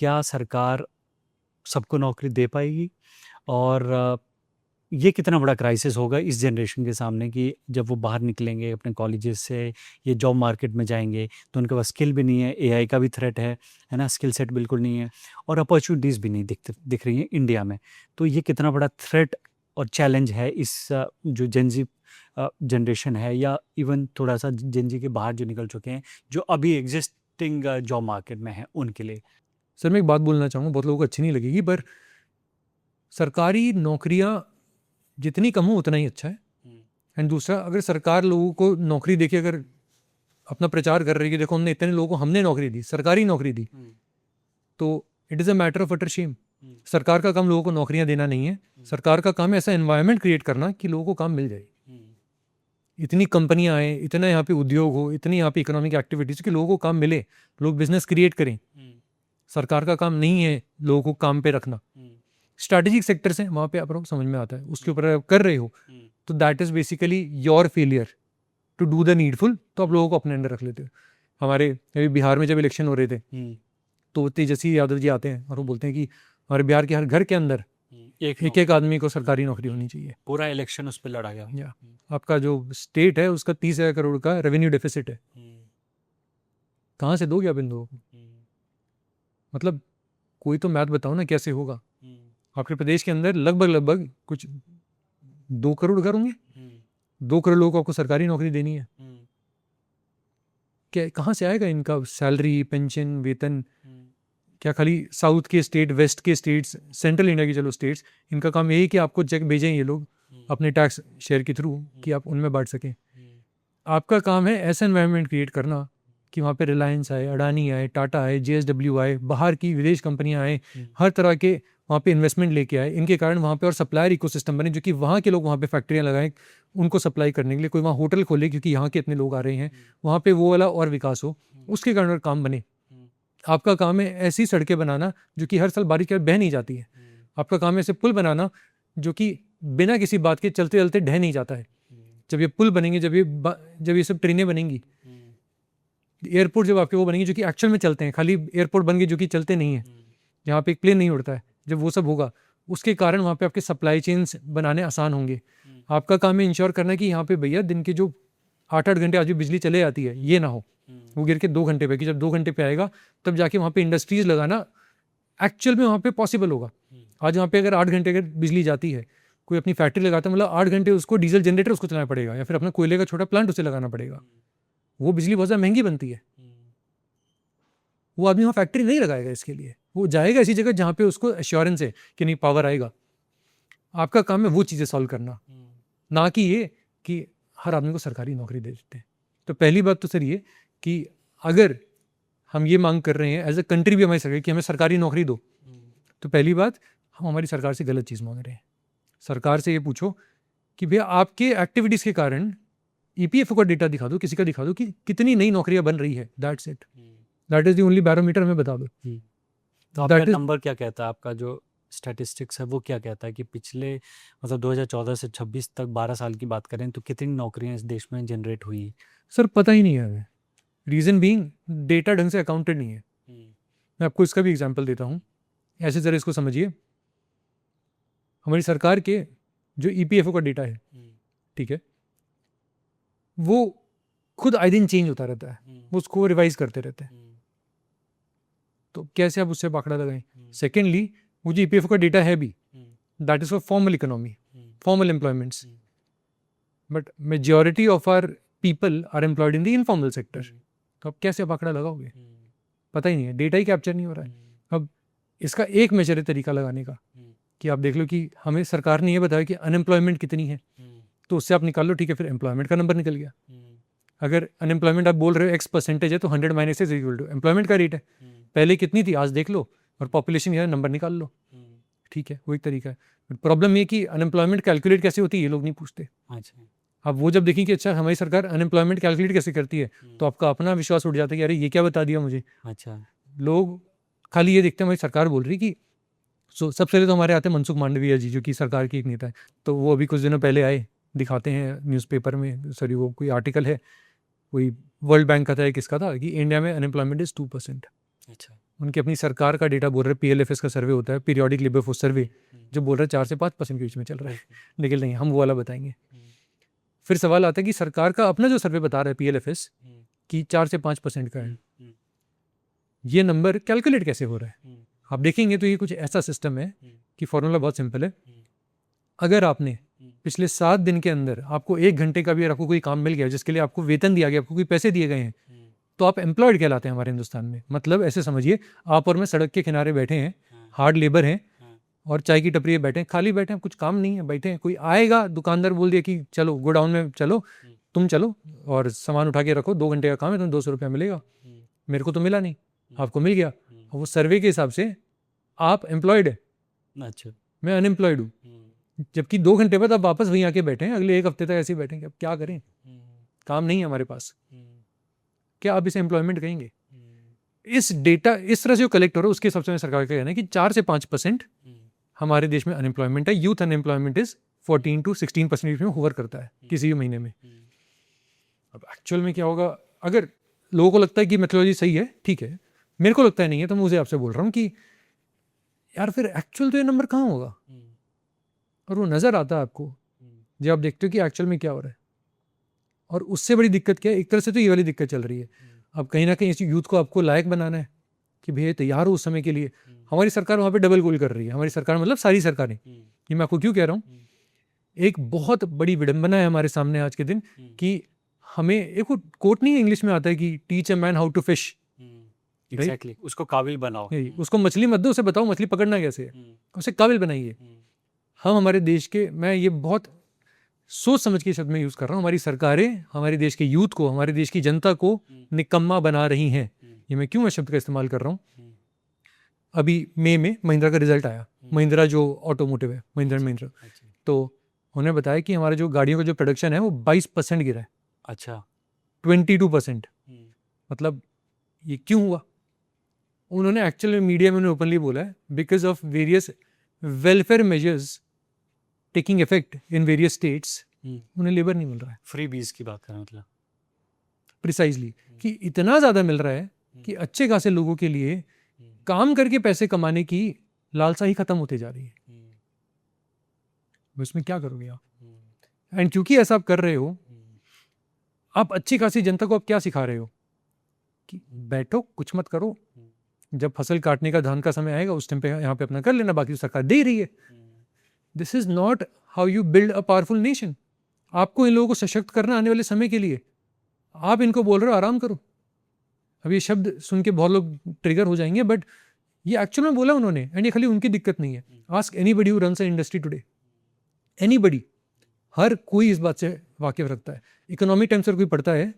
क्या सरकार सबको नौकरी दे पाएगी? और ये कितना बड़ा क्राइसिस होगा इस जनरेशन के सामने कि जब वो बाहर निकलेंगे अपने कॉलेजेस से, ये जॉब मार्केट में जाएँगे, तो उनके पास स्किल भी नहीं है, एआई का भी थ्रेट है ना? स्किल सेट बिल्कुल नहीं है और अपॉर्च्युनिटीज़ भी नहीं दिख रही हैं इंडिया में। तो ये कितना बड़ा थ्रेट और चैलेंज है जो जेन ज़ी जनरेशन है या इवन थोड़ा-सा जेन ज़ी के बाहर जो निकल चुके हैं, जो अभी एक्जिस्टिंग जॉब मार्केट में हैं, उनके लिए? सर, मैं एक बात बोलना चाहूँगा, बहुत लोगों को अच्छी नहीं लगेगी, पर सरकारी नौकरियाँ जितनी कम हो उतना ही अच्छा है। एंड दूसरा, अगर सरकार लोगों को नौकरी देके अगर अपना प्रचार कर रही है कि देखो हमने इतने लोगों को हमने नौकरी दी, सरकारी नौकरी दी, तो it is a matter of utter shame. सरकार का काम लोगों को नौकरियां देना नहीं है, सरकार का काम है ऐसा एनवायरनमेंट क्रिएट करना कि लोगों को काम मिल जाए। इतनी कंपनियां आए, इतना यहाँ पे उद्योग हो, इतनी यहाँ पे इकोनॉमिक एक्टिविटीज कि लोगों को काम मिले, लोग बिजनेस क्रिएट करें। सरकार का काम नहीं है लोगों को काम पे रखना। स्ट्रैटेजिक सेक्टर्स हैं, वहाँ पे आप लोग समझ में आता है, उसके ऊपर आप कर रहे हो तो that is basically your failure to do the needful, तो आप लोगों को अपने अंडर रख लेते हो। हमारे अभी बिहार में जब इलेक्शन हो रहे थे तो तेजस्वी यादव जी आते हैं और वो बोलते हैं कि हमारे बिहार के हर घर के अंदर एक एक आदमी को सरकारी नौकरी होनी चाहिए। पूरा इलेक्शन उस पर लड़ा गया। या आपका जो स्टेट है उसका 30,000 करोड़ का रेवेन्यू डेफिसिट है, कहाँ से दोगे आप इन लोगों को? मतलब कोई तो मैथ बताओ ना, कैसे होगा? आपके प्रदेश के अंदर लगभग कुछ 2 करोड़ घर होंगे, 2 करोड़ लोगों को आपको सरकारी नौकरी देनी है। क्या कहाँ से आएगा इनका सैलरी, पेंशन, वेतन? क्या खाली साउथ के स्टेट, वेस्ट के स्टेट्स, सेंट्रल इंडिया की चलो स्टेट्स, इनका काम यही कि आपको चेक भेजें ये लोग अपने टैक्स शेयर के थ्रू कि आप उनमें बांट सकें। आपका काम है ऐसा एनवायरनमेंट क्रिएट करना कि वहाँ पे रिलायंस आए, अडानी आए, टाटा आए, JSW आए, बाहर की विदेश कंपनियाँ आए, हर तरह के वहाँ पे इन्वेस्टमेंट लेके आए। इनके कारण वहाँ पे और सप्लायर इकोसिस्टम बने, जो कि वहाँ के लोग वहाँ पे फैक्ट्रियाँ लगाएं उनको सप्लाई करने के लिए, कोई वहाँ होटल खोले क्योंकि यहाँ के इतने लोग आ रहे हैं, वहाँ पे वो वाला और विकास हो, उसके कारण और काम बने। आपका काम है ऐसी सड़कें बनाना जो कि हर साल बारिश के बाद बह नहीं जाती है। आपका काम है ऐसे पुल बनाना जो कि बिना किसी बात के चलते चलते ढह नहीं जाता है। जब ये पुल बनेंगे, जब ये सब ट्रेनें बनेंगी, एयरपोर्ट जब आपके वो बनेंगे जो कि एक्चुअल में चलते हैं, खाली एयरपोर्ट बन गए जो कि चलते नहीं है, जहाँ पे एक प्लेन नहीं उड़ता है, जब वो सब होगा उसके कारण वहाँ पे आपके सप्लाई चेन्स बनाने आसान होंगे। आपका काम है इंश्योर करना कि यहाँ पे भैया दिन के जो 8-8 घंटे आज भी बिजली चले जाती है ये ना हो, वो गिर के 2 घंटे पे, कि जब 2 घंटे पे आएगा तब जाके वहाँ पे इंडस्ट्रीज लगाना एक्चुअल में वहाँ पे पॉसिबल होगा। आज वहाँ पे अगर 8 घंटे अगर बिजली जाती है, कोई अपनी फैक्ट्री लगाता है, मतलब 8 घंटे उसको डीजल जनरेटर उसको चलाना पड़ेगा या फिर अपना कोयले का छोटा प्लांट उसे लगाना पड़ेगा। वो बिजली बहुत ज़्यादा महंगी बनती है। वो आदमी वहाँ फैक्ट्री नहीं लगाएगा इसके लिए, वो जाएगा ऐसी जगह जहाँ पे उसको एश्योरेंस है कि नहीं पावर आएगा। आपका काम है वो चीज़ें सॉल्व करना, ना कि ये कि हर आदमी को सरकारी नौकरी दे देते हैं। तो पहली बात तो सर ये कि अगर हम ये मांग कर रहे हैं एज ए कंट्री भी हमारी सरकार कि हमें सरकारी नौकरी दो, तो पहली बात हम हमारी सरकार से गलत चीज़ मांग रहे हैं। सरकार से ये पूछो कि भैया आपके एक्टिविटीज़ के कारण EPFO का डेटा दिखा दो, किसी का दिखा दो कि कितनी नई नौकरियां बन रही है। That's it, that is the only barometer, हमें बता दो। तो आपका नंबर क्या कहता है, आपका जो स्टैटिस्टिक्स है वो क्या कहता है कि पिछले मतलब 2014 से 26 तक 12 साल की बात करें तो कितनी नौकरियां इस देश में जनरेट हुई? सर पता ही नहीं है हमें, रीज़न बीइंग डेटा ढंग से अकाउंटेड नहीं है। मैं आपको इसका भी एग्जांपल देता हूँ, ऐसे ज़रा इसको समझिए। हमारी सरकार के जो EPFO का डेटा है, ठीक है, वो खुद आए दिन चेंज होता रहता है, वो उसको रिवाइज करते रहते हैं। तो कैसे आप उससे पकड़ा लगाएं? सेकेंडली, वो जो EPFO का डेटा है भी, that is for formal economy, formal employments, but majority of our people are employed in the informal sector. तो आप कैसे पकड़ा लगाओगे? पता ही नहीं है, डेटा ही कैप्चर नहीं हो रहा है। अब इसका एक मेजर है तरीका लगाने का कि आप देख लो कि हमें सरकार ने ये बताया कि अनएम्प्लॉयमेंट कितनी है, तो उससे आप निकाल लो, ठीक है, फिर एम्प्लॉयमेंट का नंबर निकल गया। अगर अनएम्प्लॉयमेंट आप बोल रहे हो X% है तो 100 minus is equal to employment का रेट है, पहले कितनी थी आज देख लो और पॉपुलेशन का नंबर निकाल लो, ठीक है, वो एक तरीका है। प्रॉब्लम ये कि अनएम्प्लॉयमेंट कैलकुलेट कैसे होती है ये लोग नहीं पूछते। अब वो जब देखें कि अच्छा हमारी सरकार अनएम्प्लॉयमेंट कैलकुलेट कैसे करती है, तो आपका अपना विश्वास उठ जाता है कि अरे ये क्या बता दिया मुझे। अच्छा, लोग खाली ये देखते हैं हमारी सरकार बोल रही कि सबसे पहले तो हमारे आते हैं मनसुख मांडविया जी, जो कि सरकार की एक नेता है, तो वो अभी कुछ दिनों पहले आए, दिखाते हैं न्यूज़पेपर में, सॉरी वो कोई आर्टिकल है, कोई वर्ल्ड बैंक का था, किसका था, कि इंडिया में अनएम्प्लॉयमेंट इज 2%। अच्छा, उनकी अपनी सरकार का डेटा बोल रहे हैं, PLFS का सर्वे होता है, पीरियोडिक लेबर फोर्स सर्वे, जो बोल रहा है 4 से 5% के बीच में चल रहा है, लेकिन नहीं, हम वो वाला बताएंगे। फिर सवाल आता है कि सरकार का अपना जो सर्वे बता रहा है PLFS कि 4 से 5% का है, ये नंबर कैलकुलेट कैसे हो रहा है? आप देखेंगे तो ये कुछ ऐसा सिस्टम है कि फॉर्मूला बहुत सिंपल है। अगर आपने पिछले 7 दिन के अंदर आपको 1 घंटे का भी अगर आपको कोई काम मिल गया जिसके लिए आपको वेतन दिया गया, आपको कोई पैसे दिए गए हैं, तो आप एम्प्लॉयड कहलाते हैं हमारे हिंदुस्तान में। मतलब ऐसे समझिए, आप और मैं सड़क के किनारे बैठे हैं, हार्ड लेबर हैं, और चाय की टपरी पे बैठे हैं, खाली बैठे हैं, कुछ काम नहीं है, बैठे हैं। कोई आएगा, दुकानदार बोल दिया कि चलो गोडाउन में चलो, तुम चलो और सामान उठा के रखो, 2 घंटे का काम है, तुम्हें 200 रुपया मिलेगा। मेरे को तो मिला नहीं, आपको मिल गया। वो सर्वे के हिसाब से आप एम्प्लॉयड है, अच्छा। मैं अनएम्प्लॉयड हूँ, जबकि 2 घंटे बाद आप वापस वहीं आके बैठे हैं, अगले 1 हफ्ते तक ऐसे ही बैठेंगे। अब क्या करें, काम नहीं है हमारे पास, क्या आप इसे एम्प्लॉयमेंट कहेंगे? इस डेटा इस तरह से जो कलेक्ट हो रहा है उसके हिसाब से सरकार का कहना है कि 4 से 5% हमारे देश में अनएम्प्लॉयमेंट है। यूथ अनएम्प्लॉयमेंट इज 14 to 16% में होवर करता है किसी भी महीने में। अब एक्चुअल में क्या होगा? अगर लोगों को लगता है कि मेथोडोलॉजी सही है, ठीक है, मेरे को लगता है नहीं है, तो मैं उसे आपसे बोल रहा हूँ कि यार फिर एक्चुअल तो ये नंबर कहाँ होगा? और वो नज़र आता है आपको जब आप देखते हो कि एक्चुअल में क्या हो रहा है। और उससे बड़ी दिक्कत क्या है? एक तरह से तो ये वाली दिक्कत चल रही है, अब कहीं ना कहीं इस यूथ को आपको लायक बनाना है कि भैया तैयार हो उस समय के लिए। हमारी सरकार वहाँ पे डबल गोल कर रही है। हमारी सरकार मतलब सारी सरकारें, ये मैं आपको क्यों कह रहा हूँ, एक बहुत बड़ी विडंबना है हमारे सामने आज के दिन कि हमें एक कोट नहीं इंग्लिश में आता है कि teach a man how to fish. Exactly, उसको काबिल बनाओ। उसको मछली मत दो, उसे बताओ मछली पकड़ना कैसे है, उसे काबिल बनाइए। हम हमारे देश के, मैं ये बहुत सोच समझ के शब्द में यूज़ कर रहा हूँ, हमारी सरकारें हमारे देश के यूथ को, हमारे देश की जनता को निकम्मा बना रही हैं। ये मैं क्यों शब्द का इस्तेमाल कर रहा हूँ? अभी मई में महिंद्रा का रिजल्ट आया, महिंद्रा जो ऑटोमोटिव है, महिंद्रा, तो उन्होंने बताया कि हमारा जो गाड़ियों का जो प्रोडक्शन है वो 22% गिरा है। अच्छा, 22%। मतलब ये क्यों हुआ? उन्होंने एक्चुअली मीडिया में ओपनली बोला है, because of various welfare measures taking effect in various states, उन्हें लेबर नहीं मिल रहा है। फ्री बीज की बात करें मतलब प्रिसाइजली, कि इतना ज़्यादा मिल रहा है कि अच्छे खासे लोगों के लिए काम करके पैसे कमाने की लालसा ही खत्म होते जा रही है। उसमें क्या करोगे आप? एंड क्योंकि ऐसा आप कर रहे हो, आप अच्छी खासी जनता को आप क्या सिखा रहे हो कि बैठो कुछ मत करो, जब फसल काटने का धान का समय आएगा उस टाइम पे यहाँ पे अपना कर लेना, बाकी तो सरकार दे रही है। This is not how you build a powerful nation. आपको इन लोगों को सशक्त करना आने वाले समय के लिए, आप इनको बोल रहे हो आराम करो। अब ये शब्द सुन के बहुत लोग ट्रिगर हो जाएंगे, बट ये एक्चुअल में बोला उन्होंने, एंड ये खाली उनकी दिक्कत नहीं है। Ask anybody who runs an industry today, anybody, हर कोई इस बात से वाकिफ रखता है। इकोनॉमिक टाइम्स अगर कोई पढ़ता है,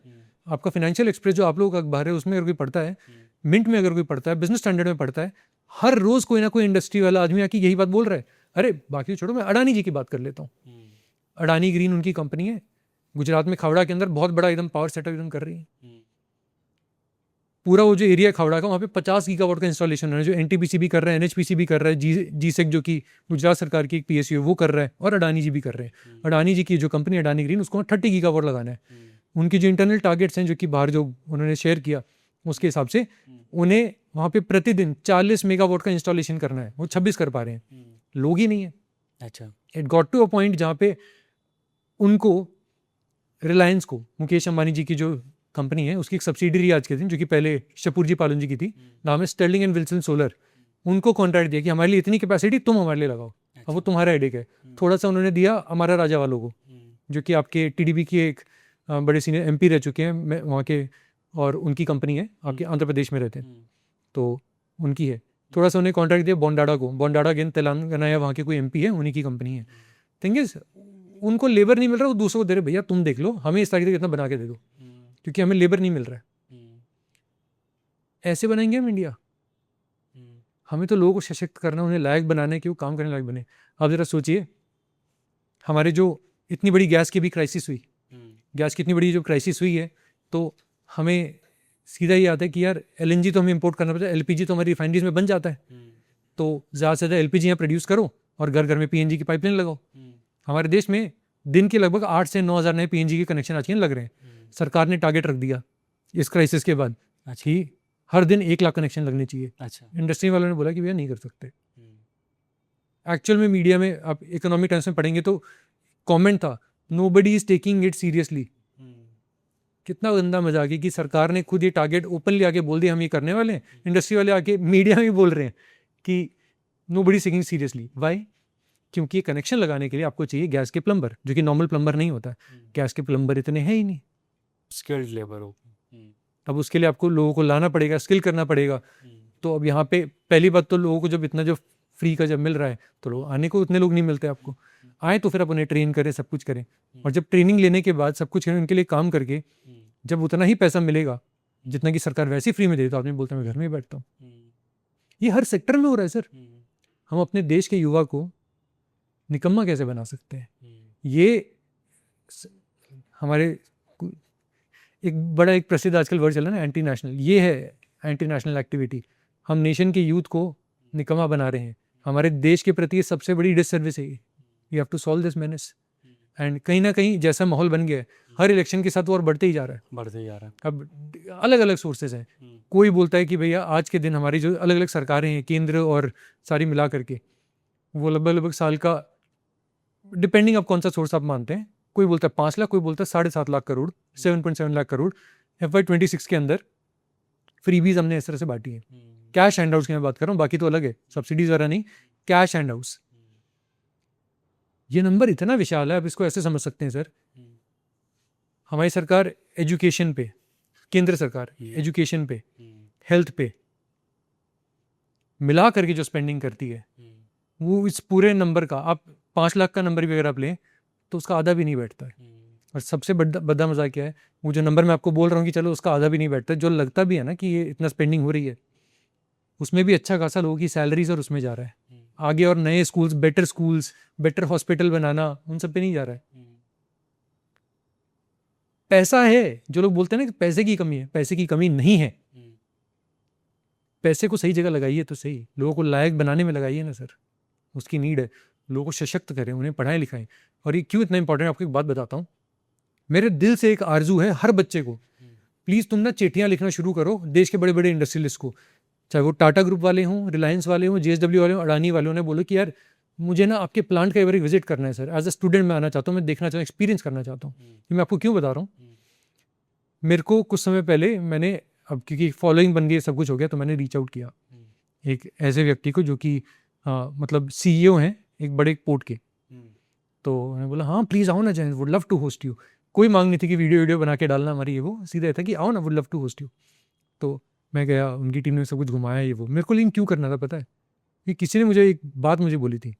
आपका फाइनेंशियल एक्सप्रेस जो आप लोगों का अखबार है उसमें अगर कोई पढ़ता है, मिंट में अगर कोई पढ़ता है, बिजनेस स्टैंडर्ड में पढ़ता है, हर रोज कोई ना कोई इंडस्ट्री वाला आदमी आके यही बात बोल रहा है। अरे बाकी छोड़ो, मैं अडानी जी की बात कर लेता हूँ। अडानी ग्रीन उनकी कंपनी है, गुजरात में खावड़ा के अंदर बहुत बड़ा एकदम पावर सेटअप एकदम कर रही है। पूरा वो जो एरिया खावड़ा का, वहाँ पे 50 गीगावाट का इंस्टॉलेशन है, जो NTPC भी कर रहा है, NHPC भी कर रहा है, GSEC जो कि गुजरात सरकार की एक PSU है वो कर रहा है, और अडानी जी भी कर रहे हैं। अडानी जी की जो कंपनी अडानी ग्रीन, उसको 30 गीगावाट लगाना है। उनकी जो इंटरनल टारगेट्स हैं जो कि बाहर जो उन्होंने शेयर किया, उसके हिसाब से उन्हें वहाँ पे प्रतिदिन 40 मेगावाट का इंस्टॉलेशन करना है, वो 26 कर पा रहे हैं, लोग ही नहीं है। अच्छा, it got to a point जहाँ पे उनको, रिलायंस को, मुकेश अंबानी जी की जो कंपनी है उसकी एक सब्सिडरी आज के दिन, जो कि पहले शपूर जी पालन जी की थी, नाम है स्टर्लिंग एंड विल्सन सोलर, उनको कॉन्ट्रैक्ट दिया कि हमारे लिए इतनी कैपेसिटी तुम हमारे लिए लगाओ। अब वो तुम्हारा हेडेक है। थोड़ा सा उन्होंने दिया हमारा राजा वालों को, जो कि आपके TDP की एक बड़े सीनियर MP रह चुके हैं वहाँ के, और उनकी कंपनी है, आपके आंध्र प्रदेश में रहते हैं, तो उनकी है। थोड़ा सा उन्हें कॉन्ट्रैक्ट दिया बॉन्डाडा को, बॉन्डाडा अगेन तेलंगाना या वहाँ के कोई MP है, उन्हीं की कंपनी है। थिंग इज उनको लेबर नहीं मिल रहा, वो दूसरों को दे रहे, भैया तुम देख लो, हमें इस तरीके से कितना बना के दे दो, क्योंकि हमें लेबर नहीं मिल रहा है। ऐसे बनाएंगे हम इंडिया? हमें तो लोगों को सशक्त करना, उन्हें लायक बनाना है कि वो काम करने लायक बने। आप जरा सोचिए, हमारे जो इतनी बड़ी गैस की भी क्राइसिस हुई, गैस की इतनी बड़ी जो क्राइसिस हुई है, तो हमें सीधा ये आता है कि यार LNG तो हमें इंपोर्ट करना पड़ता है, LPG तो हमारी रिफाइनरीज में बन जाता है, तो ज़्यादा से ज़्यादा LPG यहाँ प्रोड्यूस करो और घर घर में PNG की पाइपलाइन लगाओ। हमारे देश में दिन के लगभग 8 से 9 हज़ार नए PNG के कनेक्शन आज के लग रहे हैं। सरकार ने टारगेट रख दिया इस क्राइसिस के बाद कि हर दिन 1 लाख कनेक्शन लगने चाहिए। अच्छा। इंडस्ट्री वालों ने बोला कि भैया नहीं कर सकते। एक्चुअल में मीडिया में आप इकोनॉमिक टाइम्स में पढ़ेंगे तो कमेंट था, nobody is taking it seriously. कितना गंदा मजाक है कि सरकार ने खुद ये टारगेट ओपनली आके बोल दिया हम ये करने वाले हैं, इंडस्ट्री वाले आके मीडिया में बोल रहे हैं कि nobody is taking seriously. Why? क्योंकि कनेक्शन लगाने के लिए आपको चाहिए गैस के प्लम्बर, जो कि नॉर्मल प्लम्बर नहीं होता। गैस के प्लम्बर इतने हैं ही नहीं, स्किल्ड लेबर हो। अब उसके लिए आपको लोगों को लाना पड़ेगा, स्किल करना पड़ेगा। तो अब यहाँ पे पहली बात तो लोगों को जब इतना जो फ्री का जब मिल रहा है तो लोग आने को उतने लोग नहीं मिलते आपको। आए तो फिर आप उन्हें ट्रेन करें, सब कुछ करें, और जब ट्रेनिंग लेने के बाद सब कुछ करें उनके लिए काम करके जब उतना ही पैसा मिलेगा जितना कि सरकार वैसे ही फ्री में दे, तो आदमी बोलता है मैं घर में ही बैठता हूँ। ये हर सेक्टर में हो रहा है सर। हम अपने देश के युवा को निकम्मा कैसे बना सकते हैं? ये हमारे एक प्रसिद्ध आजकल वर्ड चल रहा है ना, एंटी नेशनल। ये है एंटी नेशनल एक्टिविटी। हम नेशन के यूथ को निकम्मा बना रहे हैं। हमारे देश के प्रति ये सबसे बड़ी डिससर्विस है। You have to solve this menace. And कहीं ना कहीं जैसा माहौल बन गया है, हर इलेक्शन के साथ वो और बढ़ते ही जा रहा है। अब अलग अलग सोर्सेज हैं। कोई बोलता है कि भैया आज के दिन हमारी जो अलग अलग सरकारें हैं, केंद्र और सारी मिला करके, वो लगभग साल का, डिपेंडिंग आप कौन सा सोर्स आप मानते हैं, कोई बोलता है 5 लाख, कोई बोलता है 7.5 लाख करोड़, 7.7 लाख करोड़ FY26 के अंदर फ्रीबीज हमने इस तरह से बांटी है। कैश हैंड आउट्स की मैं बात कर रहा हूँ, बाकी तो अलग है, सब्सिडीज वगैरह नहीं, कैश हैंड आउट्स। ये नंबर इतना विशाल है, आप इसको ऐसे समझ सकते हैं सर, हमारी सरकार एजुकेशन पे, केंद्र सरकार एजुकेशन पे, हेल्थ पे मिला करके जो स्पेंडिंग करती है, वो इस पूरे नंबर का, आप 5 लाख का नंबर भी अगर आप लें तो उसका आधा भी नहीं बैठता है। और सबसे बड़ा मजा क्या है, वो जो नंबर मैं आपको बोल रहा हूँ कि चलो उसका आधा भी नहीं बैठता, जो लगता भी है ना कि ये इतना स्पेंडिंग हो रही है, उसमें भी अच्छा खासा लोगों की सैलरीज और उसमें जा रहा है आगे, और नए स्कूल्स, बेटर हॉस्पिटल बनाना, उन सब पे नहीं जा रहा है। पैसा है, जो लोग बोलते हैं ना कि पैसे की कमी है, पैसे की कमी नहीं है। पैसे को सही जगह लगाइए तो सही, लोगों को लायक बनाने में लगाइए ना सर, उसकी नीड है। लोगों को सशक्त करें, उन्हें पढ़ाएं लिखाएं। और ये क्यों इतना इंपॉर्टेंट है, आपको एक बात बताता हूँ। मेरे दिल से एक आरजू है हर बच्चे को, प्लीज़ तुम ना चिट्ठियाँ लिखना शुरू करो देश के बड़े बड़े इंडस्ट्रियलिस्ट को, चाहे वो टाटा ग्रुप वाले हों, रिलायंस वाले हों, JSW वाले हों, अडानी वाले हों, बोलो कि यार मुझे ना आपके प्लांट का एक बार विजिट करना है सर, एज अ स्टूडेंट मैं आना चाहता हूँ, मैं देखना चाहता हूँ, एक्सपीरियंस करना चाहता हूँ। मैं आपको क्यों बता रहा हूँ, मेरे को कुछ समय पहले मैंने, अब क्योंकि फॉलोइंग बन गई, सब कुछ हो गया, तो मैंने रीच आउट किया एक ऐसे व्यक्ति को जो कि मतलब CEO हैं एक बड़े पोर्ट के। तो मैंने बोला हाँ प्लीज़ आओ ना, Jain would love to host you. कोई मांग नहीं थी कि वीडियो बना के डालना हमारी, ये वो सीधा था कि आओ ना, would love to host you. तो मैं गया, उनकी टीम ने सब कुछ घुमाया, ये वो। मेरे को लेकिन क्यों करना था पता है, कि किसी ने मुझे एक बात मुझे बोली थी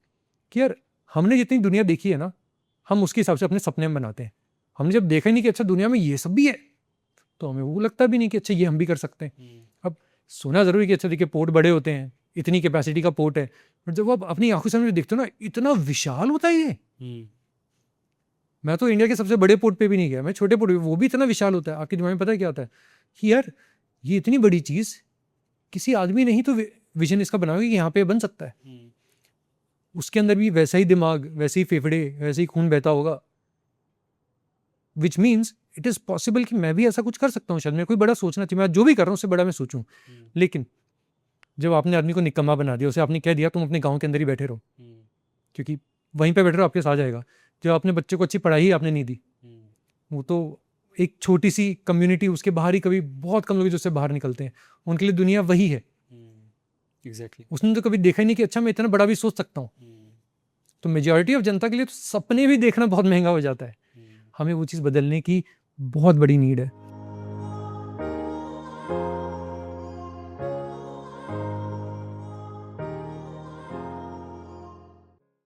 कि यार हमने जितनी दुनिया देखी है ना, हम उसके हिसाब से अपने सपने में बनाते हैं। हमने जब देखा ही नहीं कि अच्छा दुनिया में ये सब भी है, तो हमें वो लगता भी नहीं कि अच्छा ये हम भी कर सकते हैं। अब सुना ज़रूरी कि अच्छा देखिए पोर्ट बड़े होते हैं, इतनी कैपेसिटी का पोर्ट है, बट जब आप अपनी आंखों से देखते हो ना, इतना विशाल होता है ये। मैं तो इंडिया के सबसे बड़े पोर्ट पे भी नहीं गया, मैं छोटे पोर्ट पे, वो भी इतना विशाल होता है। आपके दिमाग में पता है क्या होता है कि यार ये इतनी बड़ी चीज़ किसी आदमी ने ही तो विजन इसका बनाया कि यहाँ पे बन सकता है। उसके अंदर भी वैसा ही दिमाग, वैसे ही फेफड़े, वैसे ही खून बहता होगा, which means it is possible कि मैं भी ऐसा कुछ कर सकता हूँ। शायद मेरे कोई बड़ा सोचना चाहिए, मैं जो भी कर रहा हूँ उससे बड़ा मैं सोचूं। लेकिन जब आपने आदमी को निकम्मा बना दिया, उसे आपने कह दिया तुम अपने गाँव के अंदर ही बैठे रहो, क्योंकि वहीं पे बैठे रहो, आपके साथ जाएगा। जब आपने बच्चे को अच्छी पढ़ाई आपने नहीं दी, वो तो एक छोटी सी कम्युनिटी, उसके बाहर ही कभी बहुत कम लोग जो उससे बाहर निकलते हैं, उनके लिए दुनिया वही है। एग्जैक्टली। उसने तो कभी देखा ही नहीं कि अच्छा मैं इतना बड़ा भी सोच सकता हूँ। तो मेजॉरिटी ऑफ जनता के लिए तो सपने भी देखना बहुत महंगा हो जाता है। हमें वो चीज़ बदलने की बहुत बड़ी नीड है।